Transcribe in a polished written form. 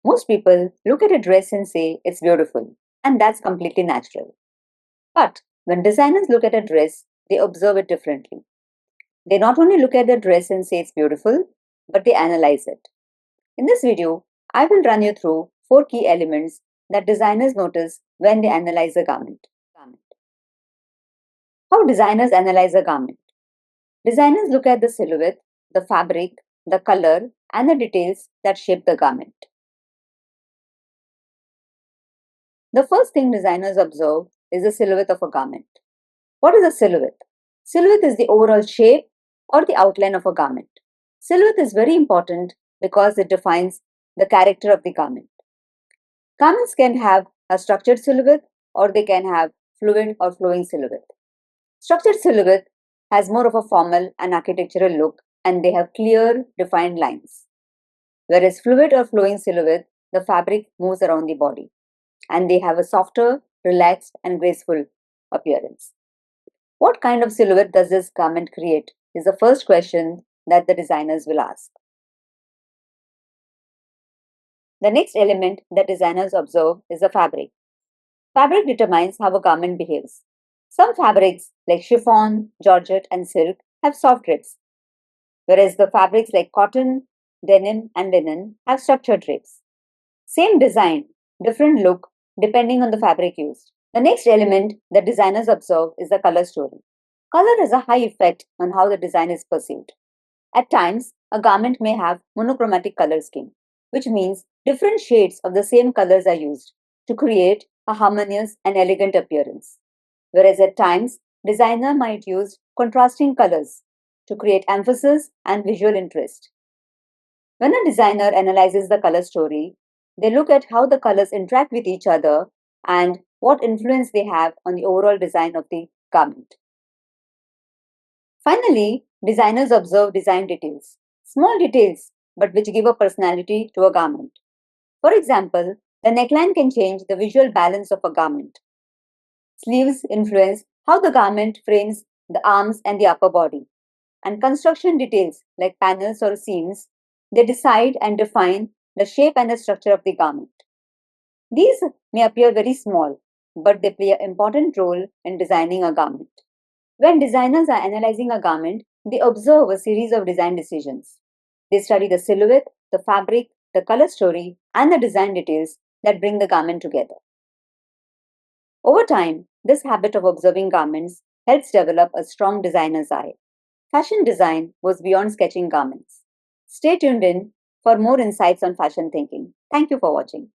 Most people look at a dress and say it's beautiful, and that's completely natural. But when designers look at a dress, they observe it differently. They not only look at the dress and say it's beautiful, but they analyze it. In this video, I will run you through 4 key elements that designers notice when they analyze a garment. How designers analyze a garment? Designers look at the silhouette, the fabric, the color, and the details that shape the garment. The first thing designers observe is the silhouette of a garment. What is a silhouette? Silhouette is the overall shape or the outline of a garment. Silhouette is very important because it defines the character of the garment. Garments can have a structured silhouette or they can have fluid or flowing silhouette. Structured silhouette has more of a formal and architectural look and they have clear, defined lines. Whereas fluid or flowing silhouette, the fabric moves around the body and they have a softer, relaxed, and graceful appearance. What kind of silhouette does this garment create is the first question that the designers will ask. The next element that designers observe is the fabric. Fabric determines how a garment behaves. Some fabrics like chiffon, georgette, and silk have soft drapes, whereas the fabrics like cotton, denim, and linen have structured drapes. Same design, different look depending on the fabric used. The next element that designers observe is the color story. Color has a high effect on how the design is perceived. At times, a garment may have monochromatic color scheme, which means different shades of the same colors are used to create a harmonious and elegant appearance. Whereas at times, designer might use contrasting colors to create emphasis and visual interest. When a designer analyzes the color story, they look at how the colors interact with each other and what influence they have on the overall design of the garment. Finally, designers observe design details, small details but which give a personality to a garment. For example, the neckline can change the visual balance of a garment. Sleeves influence how the garment frames the arms and the upper body. And construction details like panels or seams, they decide and define the shape and the structure of the garment. These may appear very small, but they play an important role in designing a garment. When designers are analyzing a garment, they observe a series of design decisions. They study the silhouette, the fabric, the color story, and the design details that bring the garment together. Over time, this habit of observing garments helps develop a strong designer's eye. Fashion design goes beyond sketching garments. Stay tuned in for more insights on fashion thinking. Thank you for watching.